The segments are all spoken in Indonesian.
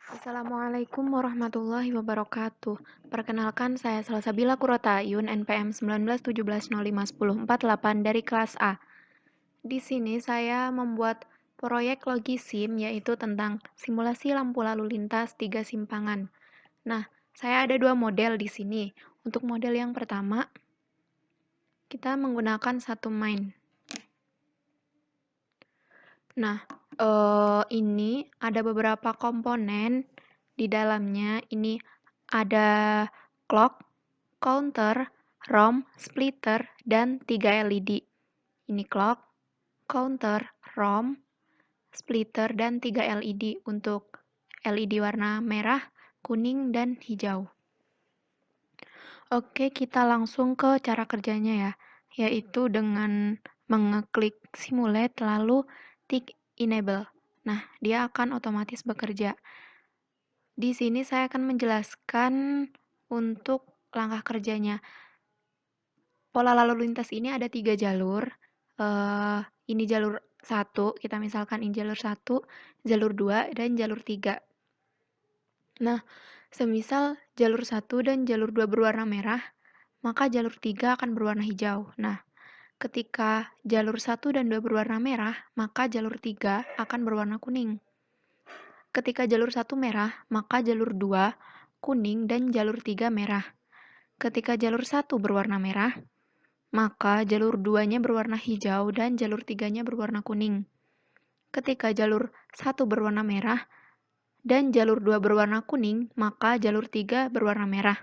Assalamualaikum warahmatullahi wabarakatuh. Perkenalkan, saya Salsabila Kurotayun, NPM 1917051048 dari kelas A. Di sini saya membuat proyek Logisim, yaitu tentang simulasi lampu lalu lintas 3 simpangan. Nah, saya ada 2 model di sini. Untuk model yang pertama, kita menggunakan satu main. Nah, ini ada beberapa komponen di dalamnya. Ini ada clock, counter, ROM, splitter, dan 3 LED. Ini clock, counter, ROM, splitter, dan 3 LED untuk LED warna merah, kuning, dan hijau. Oke, kita langsung ke cara kerjanya ya, yaitu dengan mengeklik simulate lalu tik enable. Nah, dia akan otomatis bekerja. Di sini saya akan menjelaskan untuk langkah kerjanya. Pola lalu lintas ini ada 3 jalur. Ini jalur 1, kita misalkan ini jalur 1, jalur 2, dan jalur 3. Nah, semisal jalur 1 dan jalur 2 berwarna merah, maka jalur 3 akan berwarna hijau. Nah, ketika jalur 1 dan 2 berwarna merah, maka jalur 3 akan berwarna kuning. Ketika jalur 1 merah, maka jalur 2 kuning dan jalur 3 merah. Ketika jalur 1 berwarna merah, maka jalur 2-nya berwarna hijau dan jalur 3-nya berwarna kuning. Ketika jalur 1 berwarna merah dan jalur 2 berwarna kuning, maka jalur 3 berwarna merah.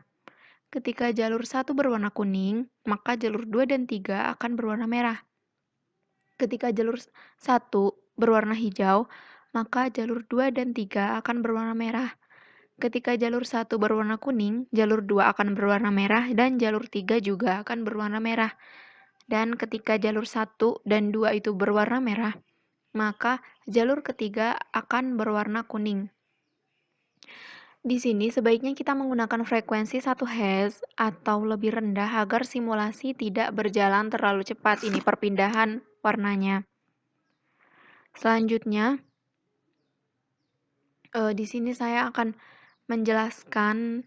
Ketika jalur 1 berwarna kuning, maka jalur 2 dan 3 akan berwarna merah. Ketika jalur 1 berwarna hijau, maka jalur 2 dan 3 akan berwarna merah. Ketika jalur 1 berwarna kuning, jalur 2 akan berwarna merah dan jalur 3 juga akan berwarna merah. Dan ketika jalur 1 dan 2 itu berwarna merah, maka jalur ketiga akan berwarna kuning. Di sini sebaiknya kita menggunakan frekuensi 1 Hz atau lebih rendah agar simulasi tidak berjalan terlalu cepat. Ini perpindahan warnanya. Selanjutnya, di sini saya akan menjelaskan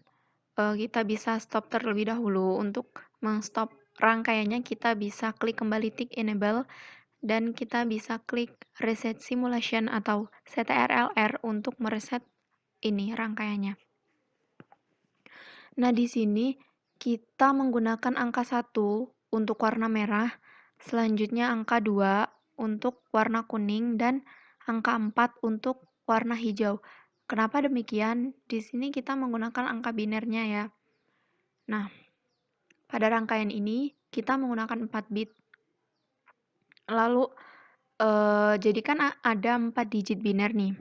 kita bisa stop terlebih dahulu. Untuk men-stop rangkaiannya, kita bisa klik kembali tik enable dan kita bisa klik reset simulation atau CTRLR untuk mereset ini rangkaiannya. Nah, di sini kita menggunakan angka 1 untuk warna merah, selanjutnya angka 2 untuk warna kuning, dan angka 4 untuk warna hijau. Kenapa demikian? Di sini kita menggunakan angka binernya ya. Nah, pada rangkaian ini kita menggunakan 4 bit. Lalu, jadi kan ada 4 digit biner nih.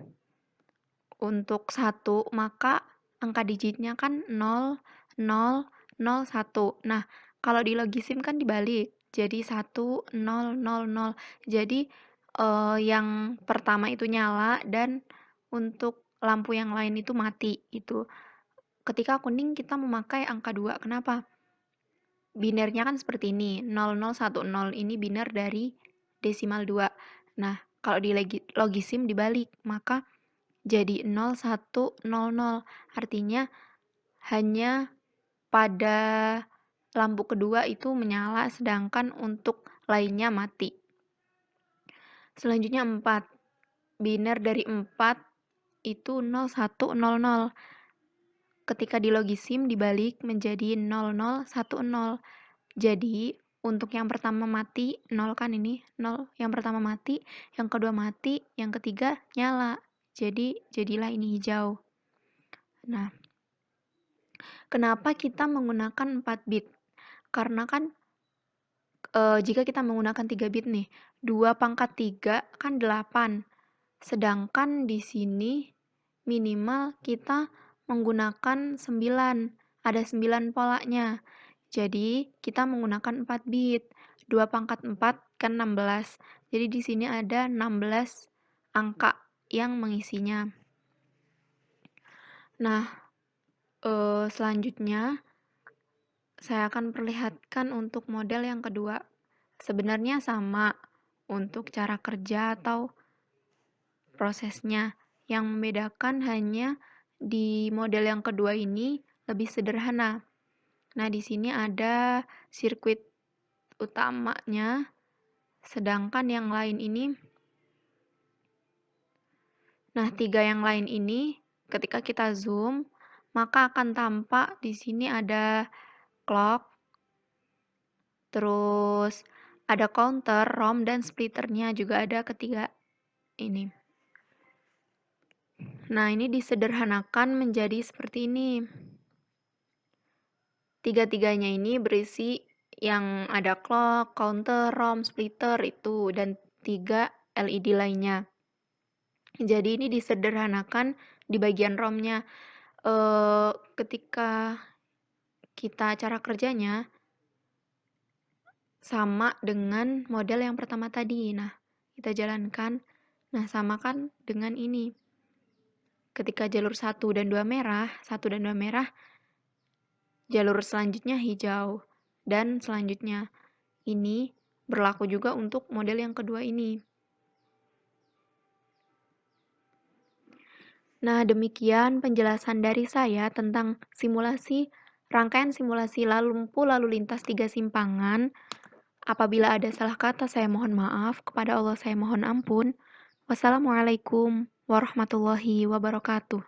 Untuk 1, maka angka digitnya kan 0, 0, 0, 1. Nah, kalau di Logisim kan dibalik, jadi 1, 0, 0, 0. Jadi, yang pertama itu nyala dan untuk lampu yang lain itu mati, itu. Ketika kuning kita memakai angka 2, kenapa? Binernya kan seperti ini, 0010, ini biner dari desimal 2. Nah, kalau di Logisim dibalik, maka jadi 0100. Artinya hanya pada lampu kedua itu menyala, sedangkan untuk lainnya mati. Selanjutnya 4. Biner dari 4 itu 0100. Ketika di Logisim dibalik menjadi 0010. Jadi, untuk yang pertama mati, 0 kan ini, 0. Yang pertama mati, yang kedua mati, yang ketiga nyala. Jadi, jadilah ini hijau. Nah, kenapa kita menggunakan 4 bit? Karena kan jika kita menggunakan 3 bit nih, 2 pangkat 3 kan 8. Sedangkan di sini minimal kita menggunakan 9. Ada 9 polanya. Jadi, kita menggunakan 4 bit. 2 pangkat 4 kan 16. Jadi, di sini ada 16 angka yang mengisinya. Nah, selanjutnya saya akan perlihatkan untuk model yang kedua. Sebenarnya sama untuk cara kerja atau prosesnya. Yang membedakan hanya Di model yang kedua ini lebih sederhana. Nah, di sini ada sirkuit utamanya, sedangkan yang lain ini, nah 3 yang lain ini ketika kita zoom, maka akan tampak di sini ada clock, terus ada counter, ROM, dan splitternya juga ada ketiga ini. Nah, ini disederhanakan menjadi seperti ini. Tiga-tiganya ini berisi yang ada clock, counter, ROM, splitter itu, dan 3 LED lainnya. Jadi ini disederhanakan di bagian ROM-nya. Ketika kita cara kerjanya sama dengan model yang pertama tadi. Nah, kita jalankan. Nah, samakan dengan ini. Ketika jalur 1 dan 2 merah, jalur selanjutnya hijau. Dan selanjutnya ini berlaku juga untuk model yang kedua ini. Nah, demikian penjelasan dari saya tentang rangkaian simulasi lampu lalu lintas 3 simpangan. Apabila ada salah kata, saya mohon maaf. Kepada Allah saya mohon ampun. Wassalamualaikum warahmatullahi wabarakatuh.